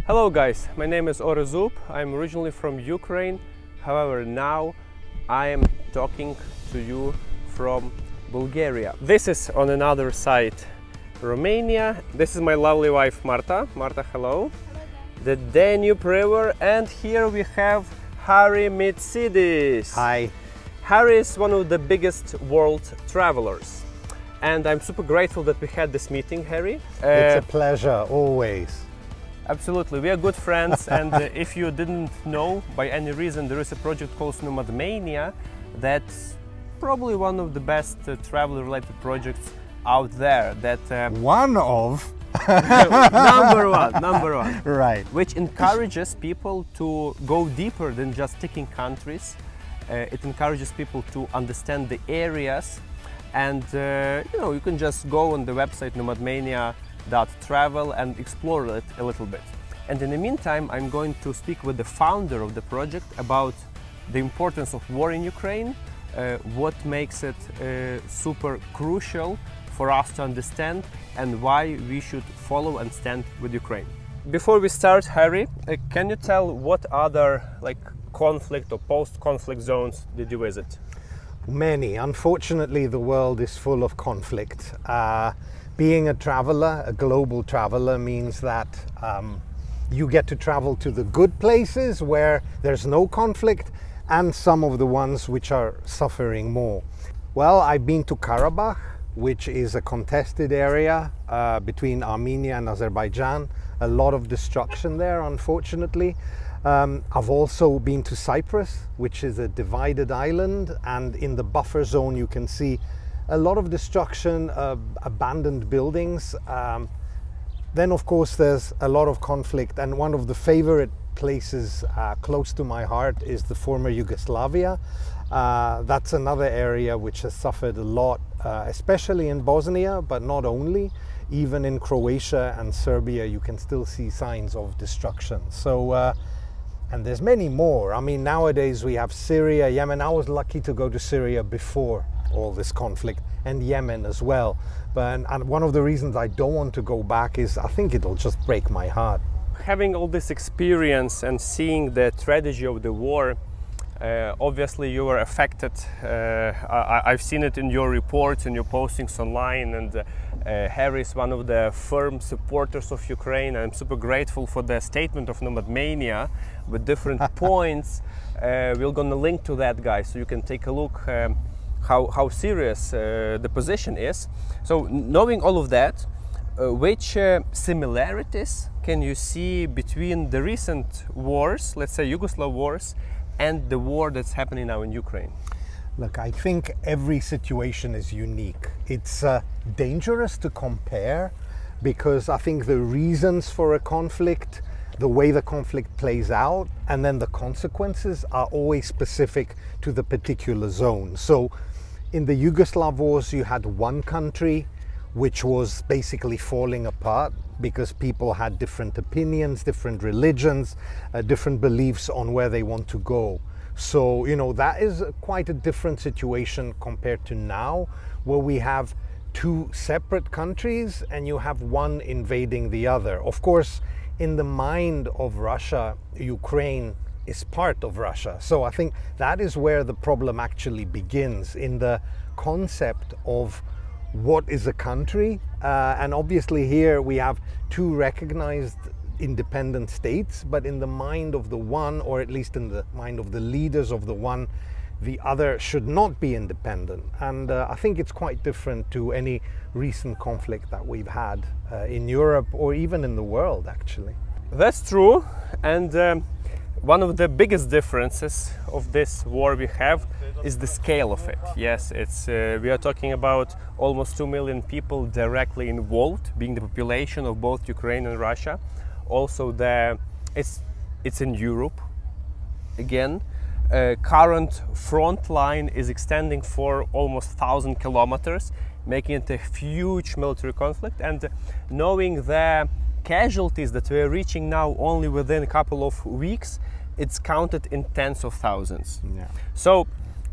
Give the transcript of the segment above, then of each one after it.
Hello guys, my name is Orest. I'm originally from Ukraine. However, now I am talking to you from Bulgaria. This is on another side, Romania. This is my lovely wife Marta. Marta, hello. The Danube River, and here we have Harry Mitsidis. Hi. Harry is one of the biggest world travelers. And I'm super grateful that we had this meeting, Harry. It's a pleasure, always. Absolutely, we are good friends, and if you didn't know, by any reason, there is a project called NomadMania that's probably one of the best travel-related projects out there. That One of? number one. Right. Which encourages people to go deeper than just ticking countries. It encourages people to understand the areas, and you can just go on the website NomadMania.travel and explore it a little bit. And in the meantime, I'm going to speak with the founder of the project about the importance of war in Ukraine, what makes it super crucial for us to understand, and why we should follow and stand with Ukraine. Before we start, Harry, can you tell what other conflict or post-conflict zones did you visit? Many. Unfortunately, the world is full of conflict. Being a traveler, a global traveler, means that you get to travel to the good places where there's no conflict, and some of the ones which are suffering more. Well, I've been to Karabakh, which is a contested area between Armenia and Azerbaijan. A lot of destruction there, unfortunately. I've also been to Cyprus, which is a divided island, and in the buffer zone you can see a lot of destruction, abandoned buildings. Then of course there's a lot of conflict, and one of the favorite places close to my heart is the former Yugoslavia. That's another area which has suffered a lot, especially in Bosnia, but not only. Even in Croatia and Serbia you can still see signs of destruction. So and there's many more. I mean, nowadays we have Syria, Yemen. I was lucky to go to Syria before all this conflict, and Yemen as well. And one of the reasons I don't want to go back is I think it'll just break my heart. Having all this experience and seeing the tragedy of the war, obviously you were affected. I've seen it in your reports and your postings online, and Harry is one of the firm supporters of Ukraine. I'm super grateful for the statement of NomadMania with different points. We're gonna link to that, guys, so you can take a look how serious the position is. So knowing all of that, which similarities can you see between the recent wars, let's say Yugoslav wars, and the war that's happening now in Ukraine? Look, I think every situation is unique. It's dangerous to compare, because I think the reasons for a conflict, the way the conflict plays out, and then the consequences are always specific to the particular zone. So in the Yugoslav wars, you had one country which was basically falling apart because people had different opinions, different religions, different beliefs on where they want to go. So, that is quite a different situation compared to now, where we have two separate countries and you have one invading the other. Of course, in the mind of Russia, Ukraine is part of Russia. So I think that is where the problem actually begins, in the concept of what is a country. And obviously here we have two recognized independent states, but in the mind of the one, or at least in the mind of the leaders of the one, the other should not be independent. And I think it's quite different to any recent conflict that we've had in Europe, or even in the world, actually. That's true, and one of the biggest differences of this war we have is the scale of it. Yes, we are talking about almost 2 million people directly involved, being the population of both Ukraine and Russia. Also, it's in Europe again. Current front line is extending for almost 1,000 kilometers, making it a huge military conflict. And knowing the casualties that we're reaching now only within a couple of weeks, it's counted in tens of thousands. Yeah. So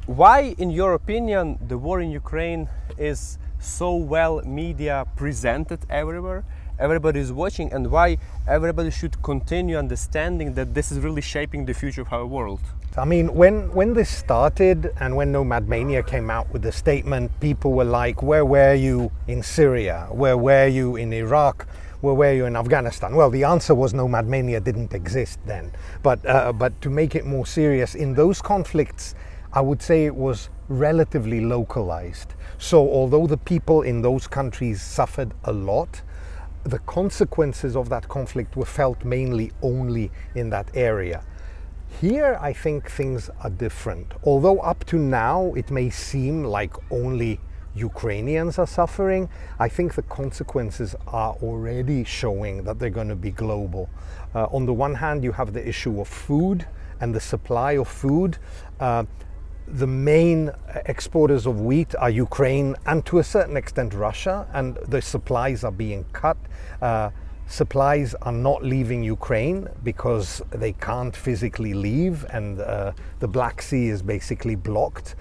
why, in your opinion, the war in Ukraine is so well media presented everywhere, everybody is watching, and why everybody should continue understanding that this is really shaping the future of our world? I mean, when this started and when NomadMania came out with the statement, people were like, where were you in Syria? Where were you in Iraq? Where were you in Afghanistan? Well, the answer was NomadMania didn't exist then. But to make it more serious, in those conflicts, I would say it was relatively localized. So although the people in those countries suffered a lot, the consequences of that conflict were felt mainly only in that area. Here, I think things are different. Although up to now, it may seem like only Ukrainians are suffering, I think the consequences are already showing that they're going to be global. On the one hand, you have the issue of food and the supply of food. The main exporters of wheat are Ukraine and to a certain extent Russia, and the supplies are being cut. Supplies are not leaving Ukraine because they can't physically leave, and the Black Sea is basically blocked.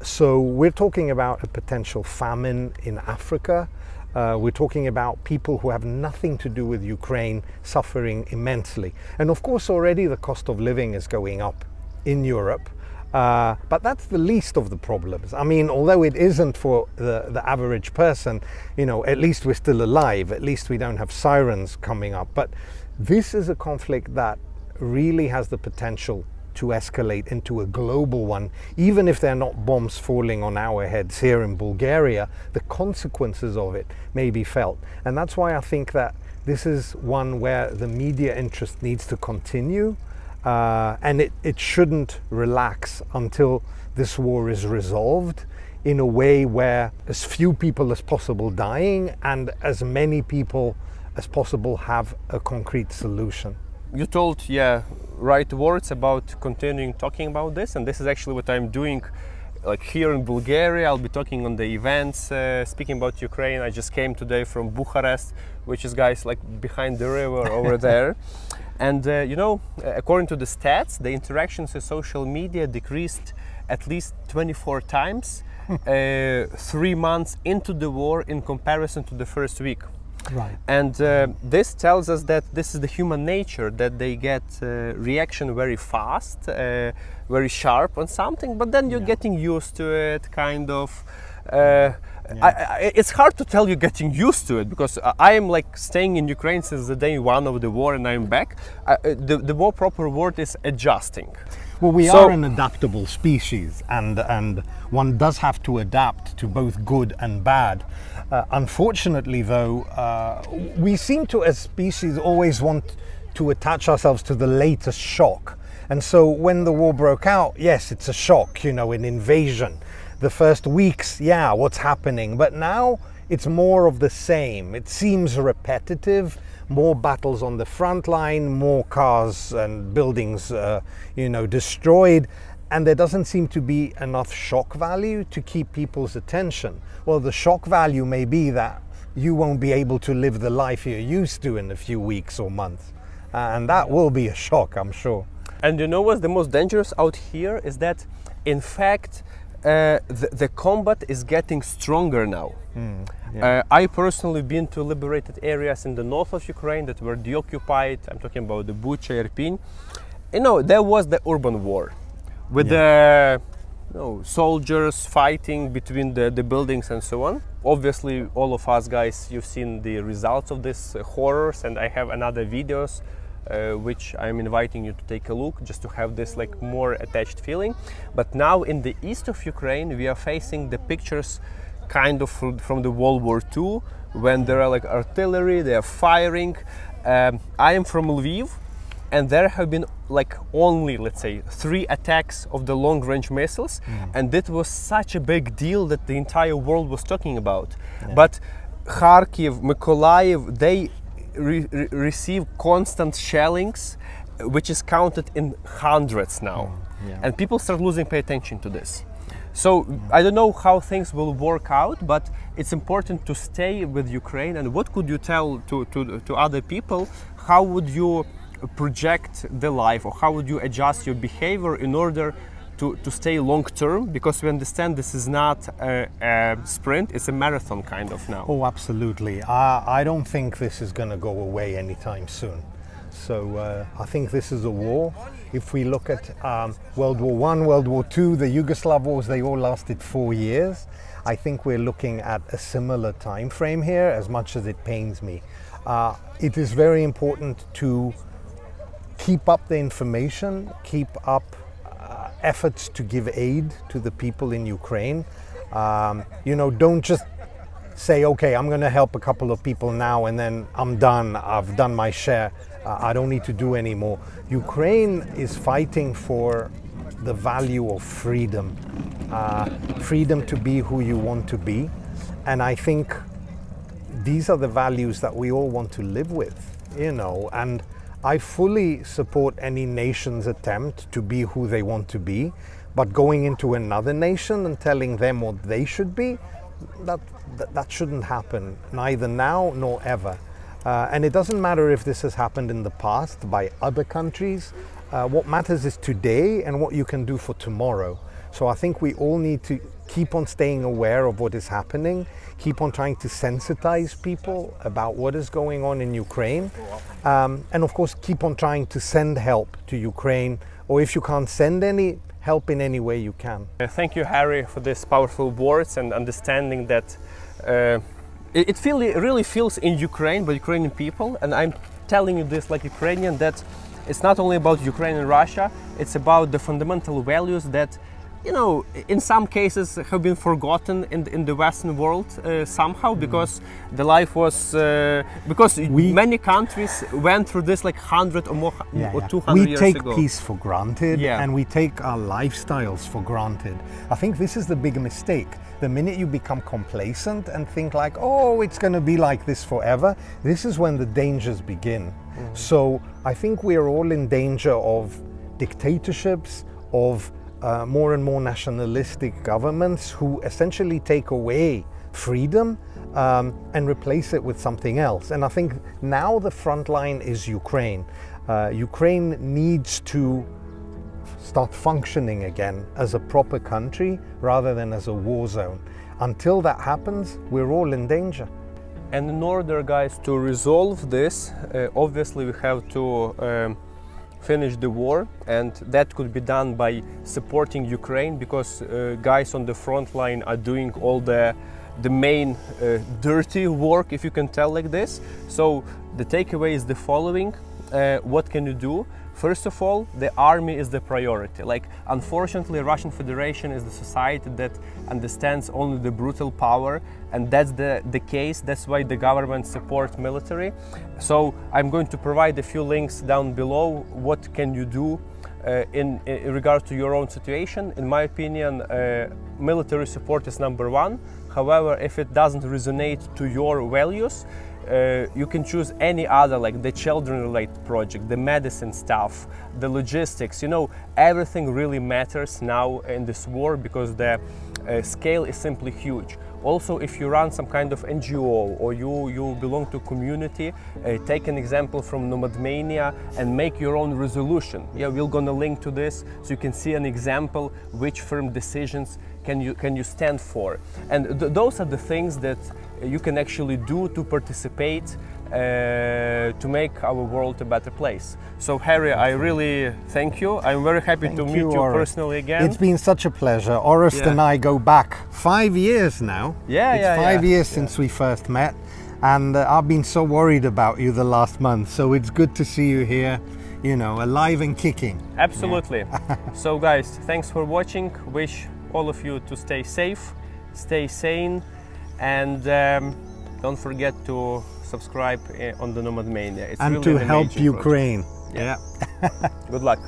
So we're talking about a potential famine in Africa. We're talking about people who have nothing to do with Ukraine suffering immensely. And of course already the cost of living is going up in Europe. But that's the least of the problems. I mean, although it isn't for the average person, you know, at least we're still alive, at least we don't have sirens coming up. But this is a conflict that really has the potential to escalate into a global one. Even if they're not bombs falling on our heads here in Bulgaria, the consequences of it may be felt. And that's why I think that this is one where the media interest needs to continue. And it shouldn't relax until this war is resolved in a way where as few people as possible dying and as many people as possible have a concrete solution. You told, right words about continuing talking about this, and this is actually what I'm doing. Like here in Bulgaria, I'll be talking on the events, speaking about Ukraine. I just came today from Bucharest, which is, guys, like behind the river over there. And you know, according to the stats, the interactions with social media decreased at least 24 times 3 months into the war in comparison to the first week. Right. And this tells us that this is the human nature, that they get reaction very fast, very sharp on something, but then you're getting used to it, kind of. It's hard to tell you getting used to it, because I am like staying in Ukraine since the day one of the war and I'm back. The more proper word is adjusting. Well, we are an adaptable species, and one does have to adapt to both good and bad. Unfortunately, though, we seem to, as species, always want to attach ourselves to the latest shock. And so when the war broke out, yes, it's a shock, you know, an invasion. The first weeks, yeah, what's happening? But now it's more of the same. It seems repetitive. More battles on the front line, more cars and buildings, you know, destroyed. And there doesn't seem to be enough shock value to keep people's attention. Well, the shock value may be that you won't be able to live the life you're used to in a few weeks or months. And that will be a shock, I'm sure. And you know what's the most dangerous out here is that, in fact, the combat is getting stronger now. I personally been to liberated areas in the north of Ukraine that were deoccupied. I'm talking about the Bucha, Irpin. You know, there was the urban war with the soldiers fighting between the buildings and so on. Obviously, all of us guys, you've seen the results of these horrors, and I have another videos which I'm inviting you to take a look, just to have this like more attached feeling. But now in the east of Ukraine, we are facing the pictures kind of from the World War II, when there are like artillery, they are firing. I am from Lviv, and there have been like only, let's say, 3 attacks of the long-range missiles, and that was such a big deal that the entire world was talking about. But Kharkiv, Mykolaiv, they receive constant shellings, which is counted in hundreds now. And people start losing attention to this. So I don't know how things will work out, but it's important to stay with Ukraine. And what could you tell to other people? How would you project the life, or how would you adjust your behavior in order to stay long term, because we understand this is not a sprint, it's a marathon kind of now. Oh, absolutely. I don't think this is going to go away anytime soon. So I think this is a war. If we look at World War I, World War II, the Yugoslav wars, they all lasted 4 years. I think we're looking at a similar time frame here, as much as it pains me. It is very important to keep up the information, keep up efforts to give aid to the people in Ukraine. You know, don't just say, okay, I'm going to help a couple of people now and then I'm done, I've done my share, I don't need to do any more. Ukraine is fighting for the value of freedom, freedom to be who you want to be. And I think these are the values that we all want to live with, you know, and I fully support any nation's attempt to be who they want to be, but going into another nation and telling them what they should be, that shouldn't happen, neither now nor ever. And it doesn't matter if this has happened in the past by other countries. What matters is today and what you can do for tomorrow. So I think we all need to keep on staying aware of what is happening, keep on trying to sensitize people about what is going on in Ukraine, and of course keep on trying to send help to Ukraine, or if you can't send any help in any way you can. Thank you, Harry, for these powerful words and understanding that it really feels in Ukraine by Ukrainian people, and I'm telling you this like Ukrainian, that it's not only about Ukraine and Russia, it's about the fundamental values that, you know, in some cases have been forgotten in the Western world somehow, because the life was, because many countries went through this like 100 or more, or 200 years ago. We take peace for granted, and we take our lifestyles for granted. I think this is the big mistake. The minute you become complacent and think like, oh, it's going to be like this forever, this is when the dangers begin. So I think we are all in danger of dictatorships, of more and more nationalistic governments who essentially take away freedom and replace it with something else. And I think now the front line is Ukraine. Ukraine needs to start functioning again as a proper country rather than as a war zone. Until that happens, we're all in danger. And in order, guys, to resolve this, obviously we have to finish the war, and that could be done by supporting Ukraine, because guys on the front line are doing all the main dirty work, if you can tell like this. So the takeaway is the following. What can you do? First of all, the army is the priority. Like, unfortunately, Russian Federation is the society that understands only the brutal power, and that's the case. That's why the government supports military. So I'm going to provide a few links down below. What can you do in regard to your own situation? In my opinion, military support is number one. However, if it doesn't resonate to your values, you can choose any other, like the children-related project, the medicine stuff, the logistics. You know, everything really matters now in this war, because the scale is simply huge. Also, if you run some kind of NGO or you belong to a community, take an example from NomadMania and make your own resolution. Yeah, we're gonna link to this so you can see an example which firm decisions can you stand for. And those are the things that you can actually do to participate to make our world a better place. So Harry, I really thank you. I'm very happy to meet you personally again. It's been such a pleasure. Orest and I go back 5 years now. It's 5 years since we first met, and I've been so worried about you the last month. So it's good to see you here, you know, alive and kicking. Absolutely. So guys, thanks for watching. Wish all of you to stay safe, stay sane, and don't forget to subscribe on the NomadMania. It's and really to help Ukraine. Yeah. Good luck.